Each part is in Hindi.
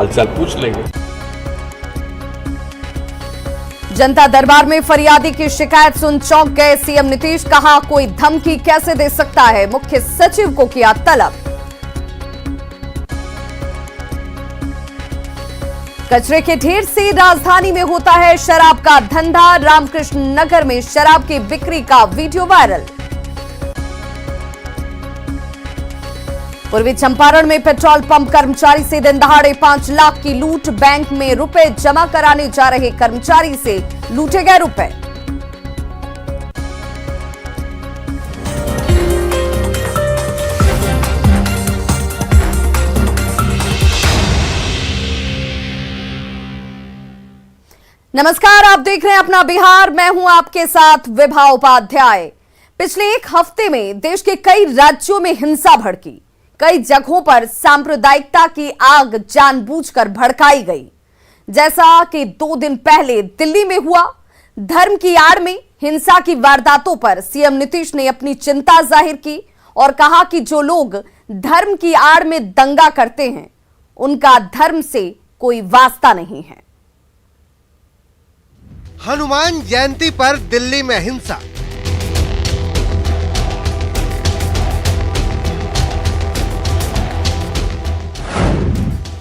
हालचाल पूछ लेंगे। जनता दरबार में फरियादी की शिकायत सुन चौंक गए सीएम नीतीश। कहा कोई धमकी कैसे दे सकता है, मुख्य सचिव को किया तलब। कचरे के ढेर से राजधानी में होता है शराब का धंधा। रामकृष्ण नगर में शराब की बिक्री का वीडियो वायरल। पूर्वी चंपारण में पेट्रोल पंप कर्मचारी से दिन दहाड़े 5 लाख की लूट। बैंक में रुपए जमा कराने जा रहे कर्मचारी से लूटे गए रुपए। नमस्कार, आप देख रहे हैं अपना बिहार। मैं हूं आपके साथ विभा उपाध्याय। पिछले एक हफ्ते में देश के कई राज्यों में हिंसा भड़की। कई जगहों पर सांप्रदायिकता की आग जानबूझकर भड़काई गई। जैसा कि 2 दिन पहले दिल्ली में हुआ। धर्म की आड़ में हिंसा की वारदातों पर सीएम नीतीश ने अपनी चिंता जाहिर की और कहा कि जो लोग धर्म की आड़ में दंगा करते हैं उनका धर्म से कोई वास्ता नहीं है। हनुमान जयंती पर दिल्ली में हिंसा।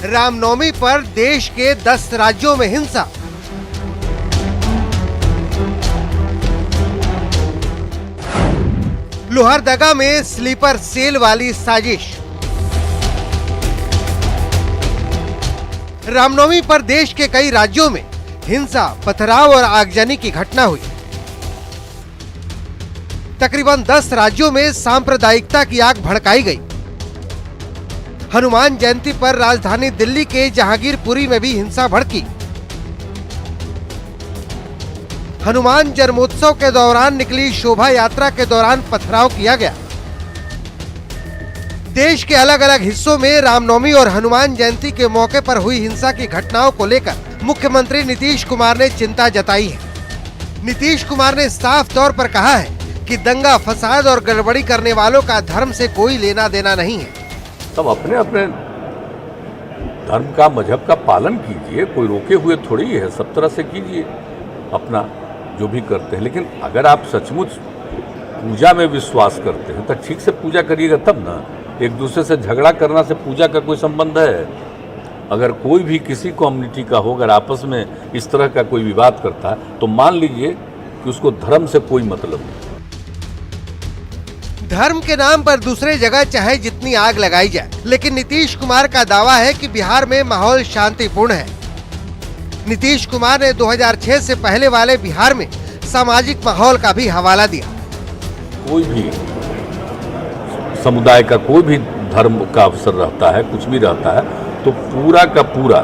रामनवमी पर देश के 10 राज्यों में हिंसा। लोहरदगा में स्लीपर सेल वाली साजिश। रामनवमी पर देश के कई राज्यों में हिंसा, पथराव और आगजनी की घटना हुई। तकरीबन 10 राज्यों में सांप्रदायिकता की आग भड़काई गई। हनुमान जयंती पर राजधानी दिल्ली के जहांगीरपुरी में भी हिंसा भड़की। हनुमान जन्मोत्सव के दौरान निकली शोभा यात्रा के दौरान पथराव किया गया। देश के अलग अलग हिस्सों में रामनवमी और हनुमान जयंती के मौके पर हुई हिंसा की घटनाओं को लेकर मुख्यमंत्री नीतीश कुमार ने चिंता जताई है। नीतीश कुमार ने साफ तौर पर कहा है कि दंगा फसाद और गड़बड़ी करने वालों का धर्म से कोई लेना देना नहीं है। सब अपने अपने धर्म का, मजहब का पालन कीजिए, कोई रोके हुए थोड़ी है। सब तरह से कीजिए अपना जो भी करते हैं, लेकिन अगर आप सचमुच पूजा में विश्वास करते हैं तो ठीक से पूजा करिएगा तब ना। एक दूसरे से झगड़ा करना से पूजा का कोई संबंध है? अगर कोई भी किसी कम्युनिटी का हो, अगर आपस में इस तरह का कोई विवाद करता है तो मान लीजिए कि उसको धर्म से कोई मतलब नहीं। धर्म के नाम पर दूसरे जगह चाहे जितनी आग लगाई जाए, लेकिन नीतीश कुमार का दावा है कि बिहार में माहौल शांतिपूर्ण है। नीतीश कुमार ने 2006 से पहले वाले बिहार में सामाजिक माहौल का भी हवाला दिया। कोई भी समुदाय का, कोई भी धर्म का अवसर रहता है, कुछ भी रहता है, तो पूरा का पूरा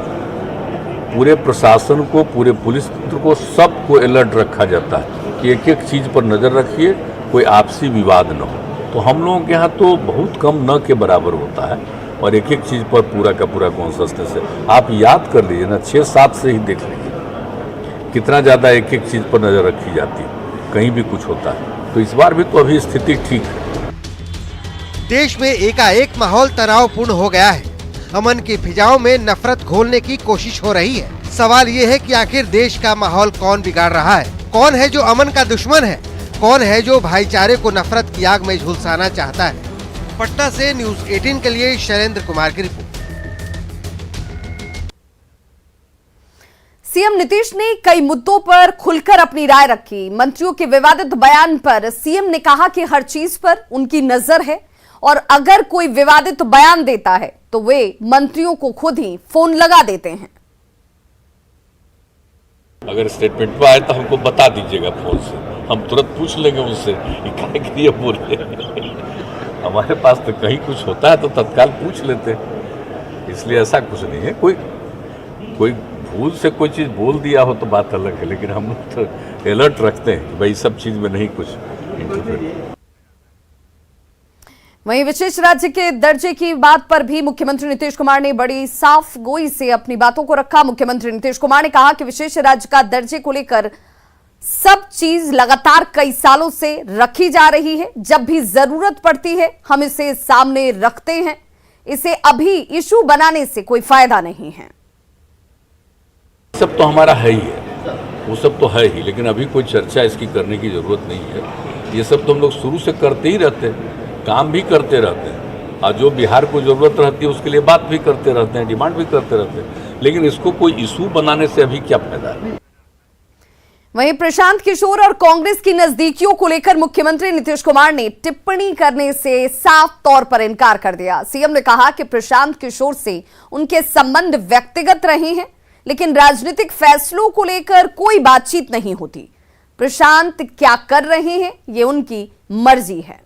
पूरे प्रशासन को, पूरे पुलिस तंत्र को, सबको अलर्ट रखा जाता है कि एक एक चीज पर नजर रखिए, कोई आपसी विवाद न हो। तो हम लोगों के यहाँ तो बहुत कम न के बराबर होता है और एक एक चीज पर पूरा का पूरा कॉन्शसनेस है। आप याद कर लीजिए ना, 6-7 से ही देख लीजिए कितना ज्यादा एक एक चीज पर नजर रखी जाती है, कहीं भी कुछ होता है। तो इस बार भी तो अभी स्थिति ठीक है। देश में एकाएक माहौल तनावपूर्ण हो गया है। अमन की फिजाओं में नफरत घोलने की कोशिश हो रही है। सवाल ये है कि आखिर देश का माहौल कौन बिगाड़ रहा है? कौन है जो अमन का दुश्मन है? कौन है जो भाईचारे को नफरत की आग में झुलसाना चाहता है? पटना से न्यूज़ 18 के लिए शैलेंद्र कुमार की रिपोर्ट। सीएम नीतीश ने कई मुद्दों पर खुलकर अपनी राय रखी। मंत्रियों के विवादित बयान पर सीएम ने कहा कि हर चीज पर उनकी नजर है और अगर कोई विवादित बयान देता है तो वे मंत्रियों को खुद ही फोन लगा देते हैं। अगर स्टेटमेंट पे आए तो हमको बता दीजिएगा फोन से, हम तुरंत पूछ लेंगे उनसे क्या के लिए बोल रहे हैं। हमारे पास तो कहीं कुछ होता है तो तत्काल पूछ लेते हैं, इसलिए ऐसा कुछ नहीं है। कोई भूल से कोई चीज़ बोल दिया हो तो बात अलग है, लेकिन हम लोग तो अलर्ट रखते हैं कि भाई सब चीज़ में नहीं कुछ इंटरफेयर। वहीं विशेष राज्य के दर्जे की बात पर भी मुख्यमंत्री नीतीश कुमार ने बड़ी साफ गोई से अपनी बातों को रखा। मुख्यमंत्री नीतीश कुमार ने कहा कि विशेष राज्य का दर्जे को लेकर सब चीज लगातार कई सालों से रखी जा रही है। जब भी जरूरत पड़ती है हम इसे सामने रखते हैं। इसे अभी इशू बनाने से कोई फायदा नहीं है। सब तो हमारा है ही है, वो सब तो है ही, लेकिन अभी कोई चर्चा इसकी करने की ज़रूरत नहीं है। ये सब तो हम लोग शुरू से करते ही रहते हैं, काम भी करते रहते हैं, और जो बिहार को ज़रूरत रहती है उसके लिए बात भी करते रहते हैं, डिमांड भी करते रहते हैं, लेकिन इसको कोई इशू बनाने से अभी क्या फायदा है। वहीं प्रशांत किशोर और कांग्रेस की नजदीकियों को लेकर मुख्यमंत्री नीतीश कुमार ने टिप्पणी करने से साफ तौर पर इनकार कर दिया। सीएम ने कहा कि प्रशांत किशोर से उनके संबंध व्यक्तिगत रहे हैं, लेकिन राजनीतिक फैसलों को लेकर कोई बातचीत नहीं होती। प्रशांत क्या कर रहे हैं ये उनकी मर्जी है।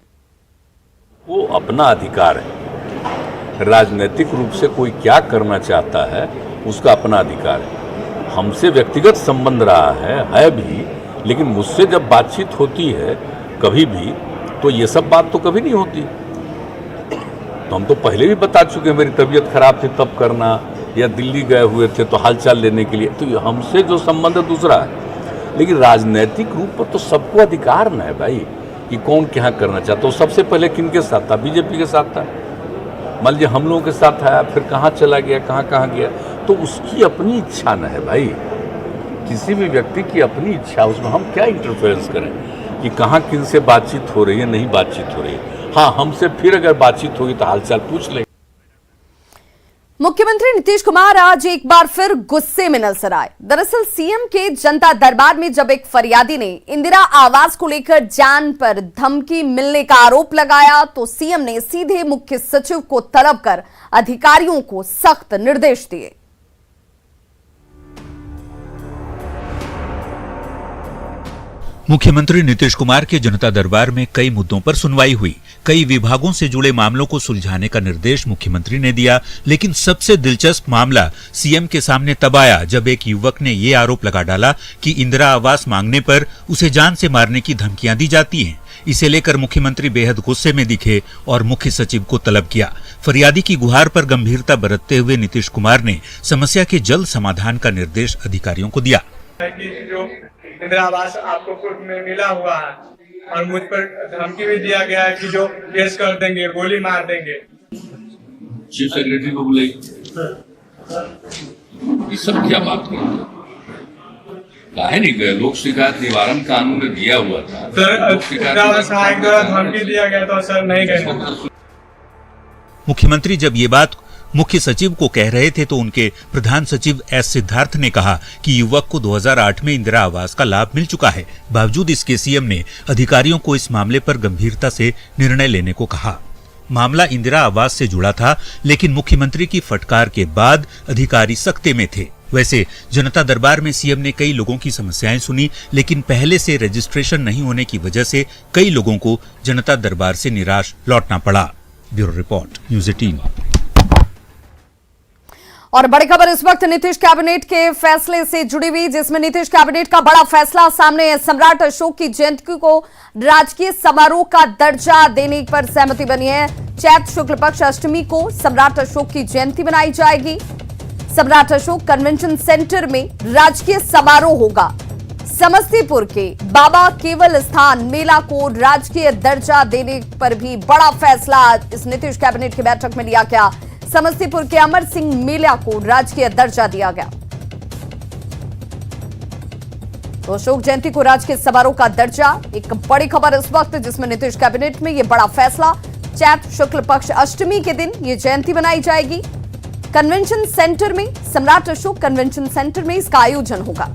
वो अपना अधिकार है, राजनीतिक रूप से कोई क्या करना चाहता है उसका अपना अधिकार है। हमसे व्यक्तिगत संबंध रहा है भी, लेकिन मुझसे जब बातचीत होती है कभी भी, तो ये सब बात तो कभी नहीं होती। तो हम तो पहले भी बता चुके हैं, मेरी तबीयत खराब थी तब करना, या दिल्ली गए हुए थे तो हालचाल लेने के लिए, तो हमसे जो संबंध है दूसरा है। लेकिन राजनीतिक रूप पर तो सबको अधिकार न है भाई कि कौन क्या करना चाहता है। तो सबसे पहले किनके साथ था? बीजेपी के साथ था, मान लीजिए हम लोगों के साथ आया, फिर कहाँ चला गया, कहाँ गया, तो उसकी अपनी इच्छा न है भाई। किसी भी व्यक्ति की अपनी इच्छा, उसमें हम क्या इंटरफेरेंस करें कि कहाँ किन से बातचीत हो रही है, नहीं बातचीत हो रही है। हाँ, हमसे फिर अगर बातचीत होगी तो हालचाल पूछ लें। मुख्यमंत्री नीतीश कुमार आज एक बार फिर गुस्से में नजर आए। दरअसल सीएम के जनता दरबार में जब एक फरियादी ने इंदिरा आवास को लेकर जान पर धमकी मिलने का आरोप लगाया, तो सीएम ने सीधे मुख्य सचिव को तलब कर अधिकारियों को सख्त निर्देश दिए। मुख्यमंत्री नीतीश कुमार के जनता दरबार में कई मुद्दों पर सुनवाई हुई। कई विभागों से जुड़े मामलों को सुलझाने का निर्देश मुख्यमंत्री ने दिया, लेकिन सबसे दिलचस्प मामला सीएम के सामने तब आया जब एक युवक ने ये आरोप लगा डाला कि इंदिरा आवास मांगने पर उसे जान से मारने की धमकियां दी जाती हैं। इसे लेकर मुख्यमंत्री बेहद गुस्से में दिखे और मुख्य सचिव को तलब किया। फरियादी की गुहार पर गंभीरता बरतते हुए नीतीश कुमार ने समस्या के जल्द समाधान का निर्देश अधिकारियों को दिया। जो इंदिरा आवास आपको में मिला हुआ है और मुझ पर धमकी भी दिया गया है कि जो केस कर देंगे, गोली मार देंगे। चीफ सेक्रेटरी को बुलाइए, ये सब क्या बात कर रहे हैं? काहे नहीं गए? लोक शिकायत निवारण कानून में दिया हुआ था सर, इंदिरा आवास सहायक द्वारा धमकी दिया गया तो सर नहीं गए। मुख्यमंत्री जब ये बात मुख्य सचिव को कह रहे थे तो उनके प्रधान सचिव एस सिद्धार्थ ने कहा कि युवक को 2008 में इंदिरा आवास का लाभ मिल चुका है। बावजूद इसके सीएम ने अधिकारियों को इस मामले पर गंभीरता से निर्णय लेने को कहा। मामला इंदिरा आवास से जुड़ा था, लेकिन मुख्यमंत्री की फटकार के बाद अधिकारी सख्ते में थे। वैसे जनता दरबार में सीएम ने कई लोगों की समस्याएं सुनी, लेकिन पहले से रजिस्ट्रेशन नहीं होने की वजह से कई लोगों को जनता दरबार से निराश लौटना पड़ा। Bureau report, news 18। और बड़ी खबर इस वक्त नीतीश कैबिनेट के फैसले से जुड़ी हुई, जिसमें नीतीश कैबिनेट का बड़ा फैसला सामने है। सम्राट अशोक की जयंती को राजकीय समारोह का दर्जा देने पर सहमति बनी है। चैत्र शुक्ल पक्ष अष्टमी को सम्राट अशोक की जयंती मनाई जाएगी। सम्राट अशोक कन्वेंशन सेंटर में राजकीय समारोह होगा। समस्तीपुर के बाबा केवल स्थान मेला को राजकीय दर्जा देने पर भी बड़ा फैसला इस नीतीश कैबिनेट की बैठक में लिया गया। समस्तीपुर के अमर सिंह मेला को राजकीय दर्जा दिया गया। तो अशोक जयंती को राजकीय समारोह का दर्जा, एक बड़ी खबर इस वक्त जिसमें नीतीश कैबिनेट में यह बड़ा फैसला। चैत्र शुक्ल पक्ष अष्टमी के दिन ये जयंती मनाई जाएगी। कन्वेंशन सेंटर में, सम्राट अशोक कन्वेंशन सेंटर में इसका आयोजन होगा।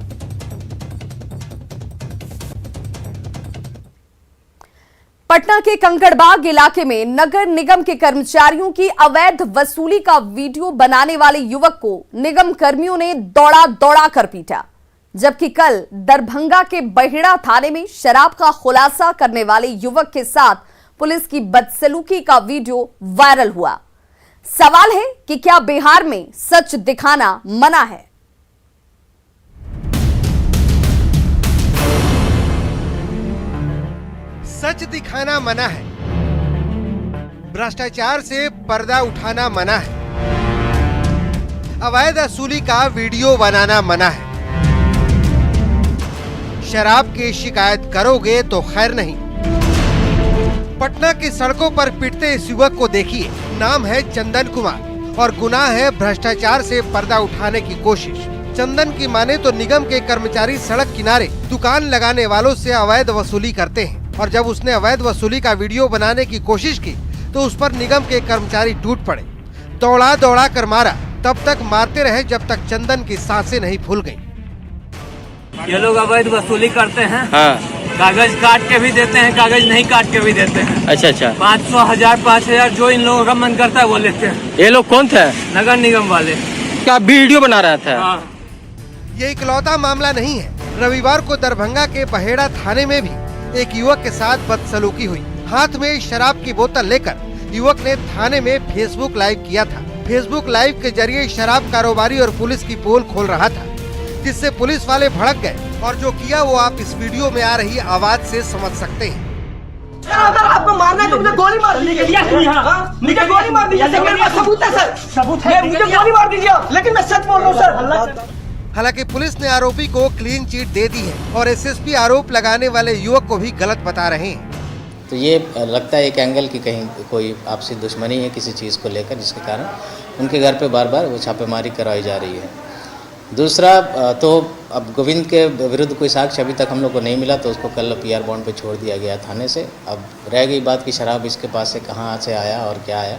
पटना के कंकड़बाग इलाके में नगर निगम के कर्मचारियों की अवैध वसूली का वीडियो बनाने वाले युवक को निगम कर्मियों ने दौड़ा कर पीटा, जबकि कल दरभंगा के बहेड़ा थाने में शराब का खुलासा करने वाले युवक के साथ पुलिस की बदसलूकी का वीडियो वायरल हुआ। सवाल है कि क्या बिहार में सच दिखाना मना है? सच दिखाना मना है, भ्रष्टाचार से पर्दा उठाना मना है, अवैध वसूली का वीडियो बनाना मना है। शराब की शिकायत करोगे तो खैर नहीं। पटना की सड़कों पर पिटते इस युवक को देखिए। नाम है चंदन कुमार और गुनाह है भ्रष्टाचार से पर्दा उठाने की कोशिश। चंदन की माने तो निगम के कर्मचारी सड़क किनारे दुकान लगाने वालों से अवैध वसूली करते हैं और जब उसने अवैध वसूली का वीडियो बनाने की कोशिश की तो उस पर निगम के कर्मचारी टूट पड़े, दौड़ा दौड़ा कर मारा। तब तक मारते रहे जब तक चंदन की सांसें नहीं फूल गईं। ये लोग अवैध वसूली करते हैं। हाँ। कागज काट के भी देते हैं, कागज नहीं काट के भी देते हैं। अच्छा अच्छा। 500, 1000, 5000 जो इन लोगों का मन करता है वो लेते हैं। ये लोग कौन थे? नगर निगम वाले। क्या वीडियो बना रहा था? हाँ। ये इकलौता मामला नहीं है। रविवार को दरभंगा के बहेड़ा थाने में भी एक युवक के साथ बदसलूकी हुई। हाथ में शराब की बोतल लेकर युवक ने थाने में फेसबुक लाइव किया था। फेसबुक लाइव के जरिए शराब कारोबारी और पुलिस की पोल खोल रहा था, जिससे पुलिस वाले भड़क गए और जो किया वो आप इस वीडियो में आ रही आवाज से समझ सकते हैं। अगर आपको मारना है तो मुझे गोली मार दीजिए। मुझे गोली मार दीजिए, मेरे पास सबूत है सर। सबूत है, मुझे गोली मार दीजिए, लेकिन मैं सच बोल रहा हूँ सर। हालांकि पुलिस ने आरोपी को क्लीन चिट दे दी है और एसएसपी आरोप लगाने वाले युवक को भी गलत बता रहे हैं। तो ये लगता है एक एंगल की कहीं कोई आपसी दुश्मनी है किसी चीज़ को लेकर, जिसके कारण उनके घर पे बार बार वो छापेमारी करवाई जा रही है। दूसरा तो अब गोविंद के विरुद्ध कोई साक्ष्य अभी तक हम लोग को नहीं मिला, तो उसको कल पीआर बॉन्ड पे छोड़ दिया गया थाने से। अब रह गई बात कि शराब इसके पास से कहाँ से आया और क्या आया।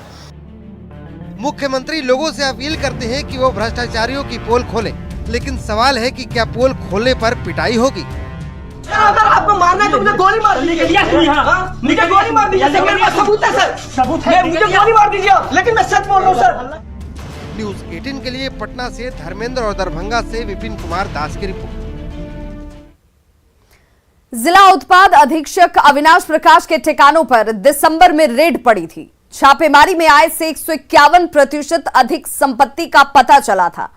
मुख्यमंत्री लोगों से अपील करते हैं कि वो भ्रष्टाचारियों की पोल खोलें, लेकिन सवाल है कि क्या पोल खोलने पर पिटाई होगी। अगर आपको मारना है तो मुझे गोली मार दीजिए। मुझे गोली मार दीजिए, मेरे पास सबूत है सर। सबूत है, मुझे गोली मार दीजिए, लेकिन मैं सच बोल रहा हूँ सर। न्यूज़ 18 के लिए पटना से धर्मेंद्र और दरभंगा से विपिन कुमार दास की रिपोर्ट। जिला उत्पाद अधीक्षक अविनाश प्रकाश के ठिकानों पर दिसंबर में रेड पड़ी थी। छापेमारी में आय से 151% अधिक संपत्ति का पता चला था।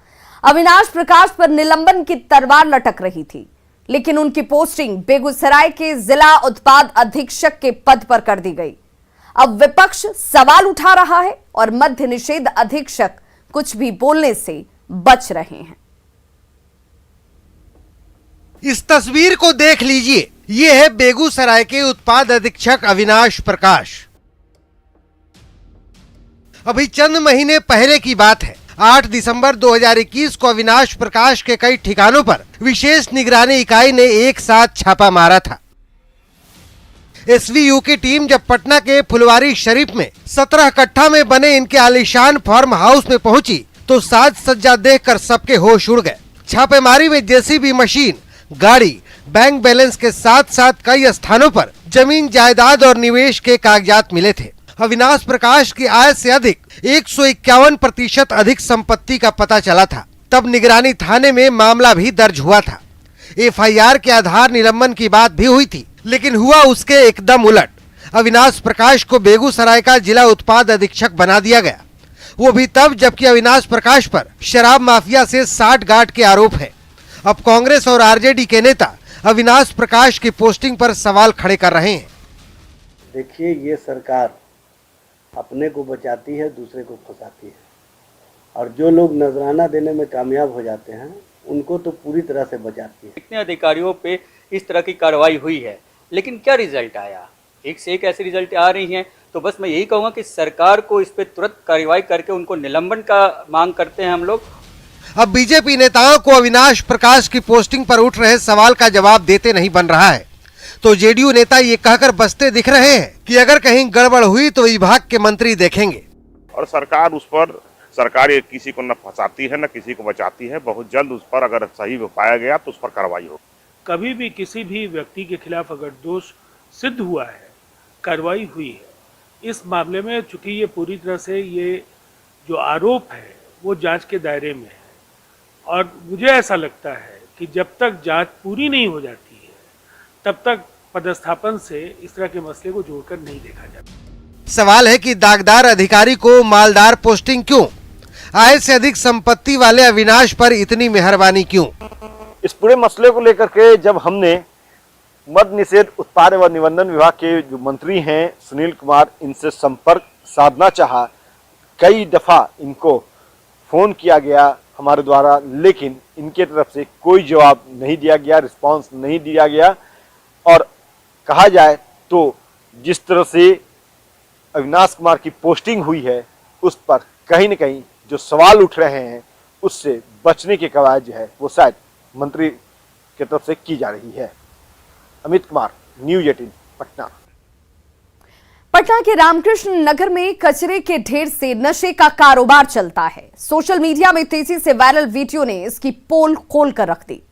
अविनाश प्रकाश पर निलंबन की तलवार लटक रही थी, लेकिन उनकी पोस्टिंग बेगूसराय के जिला उत्पाद अधीक्षक के पद पर कर दी गई। अब विपक्ष सवाल उठा रहा है और मद्य निषेध अधीक्षक कुछ भी बोलने से बच रहे हैं। इस तस्वीर को देख लीजिए, ये है बेगूसराय के उत्पाद अधीक्षक अविनाश प्रकाश। अभी चंद महीने पहले की बात है। 8 दिसंबर 2021 को अविनाश प्रकाश के कई ठिकानों पर विशेष निगरानी इकाई ने एक साथ छापा मारा था। एसवीयू की टीम जब पटना के फुलवारी शरीफ में 17 कट्ठा में बने इनके आलीशान फार्म हाउस में पहुंची तो साज सज्जा देखकर सबके होश उड़ गए। छापेमारी में जेसीबी मशीन, गाड़ी, बैंक बैलेंस के साथ साथ कई स्थानों पर जमीन जायदाद और निवेश के कागजात मिले थे। अविनाश प्रकाश की आय से अधिक 151% अधिक संपत्ति का पता चला था। तब निगरानी थाने में मामला भी दर्ज हुआ था। एफआईआर के आधार निलंबन की बात भी हुई थी, लेकिन हुआ उसके एकदम उलट। अविनाश प्रकाश को बेगूसराय का जिला उत्पाद अधीक्षक बना दिया गया, वो भी तब जबकि अविनाश प्रकाश पर शराब माफिया से साठगांठ के आरोप है। अब कांग्रेस और आरजेडी के नेता अविनाश प्रकाश की पोस्टिंग पर सवाल खड़े कर रहे हैं। देखिए, ये सरकार अपने को बचाती है, दूसरे को फंसाती है, और जो लोग नजराना देने में कामयाब हो जाते हैं उनको तो पूरी तरह से बचाती है। कितने अधिकारियों पे इस तरह की कार्रवाई हुई है, लेकिन क्या रिजल्ट आया? एक से एक ऐसे रिजल्ट आ रही हैं। तो बस मैं यही कहूँगा कि सरकार को इस पे तुरंत कार्रवाई करके उनको निलंबन का मांग करते हैं हम लोग। अब बीजेपी नेताओं को अविनाश प्रकाश की पोस्टिंग पर उठ रहे सवाल का जवाब देते नहीं बन रहा है, तो जेडीयू नेता ये कहकर बसते दिख रहे हैं कि अगर कहीं गड़बड़ हुई तो विभाग के मंत्री देखेंगे। और सरकार उस पर सरकार किसी को न फंसाती है न किसी को बचाती है। बहुत जल्द उस पर अगर सही पाया गया तो उस पर कार्रवाई हो। कभी भी किसी भी व्यक्ति के खिलाफ अगर दोष सिद्ध हुआ है, कार्रवाई हुई है। इस मामले में चूंकि ये पूरी तरह से ये जो आरोप है वो जांच के दायरे में है, और मुझे ऐसा लगता है कि जब तक जांच पूरी नहीं हो जाती है तब तक पदस्थापन से इस तरह के मसले को जोड़कर नहीं देखा जाता। सवाल है कि दागदार अधिकारी को मालदार पोस्टिंग क्यों? आय से अधिक संपत्ति वाले अविनाश पर इतनी मेहरबानी क्यों? इस पूरे मसले को लेकर के जब हमने मद्य निषेध उत्पाद एवं निबंधन विभाग के जो मंत्री हैं सुनील कुमार, इनसे संपर्क साधना चाहा, कई दफा इनको फोन किया गया हमारे द्वारा, लेकिन इनके तरफ से कोई जवाब नहीं दिया गया, रिस्पांस नहीं दिया गया। और कहा जाए तो जिस तरह से अविनाश कुमार की पोस्टिंग हुई है उस पर कहीं न कहीं जो सवाल उठ रहे हैं उससे बचने की कवायद जो है वो शायद मंत्री की तरफ से की जा रही है। अमित कुमार, न्यूज़ 18 पटना। पटना के रामकृष्ण नगर में कचरे के ढेर से नशे का कारोबार चलता है। सोशल मीडिया में तेजी से वायरल वीडियो ने इसकी पोल खोल कर रख दी।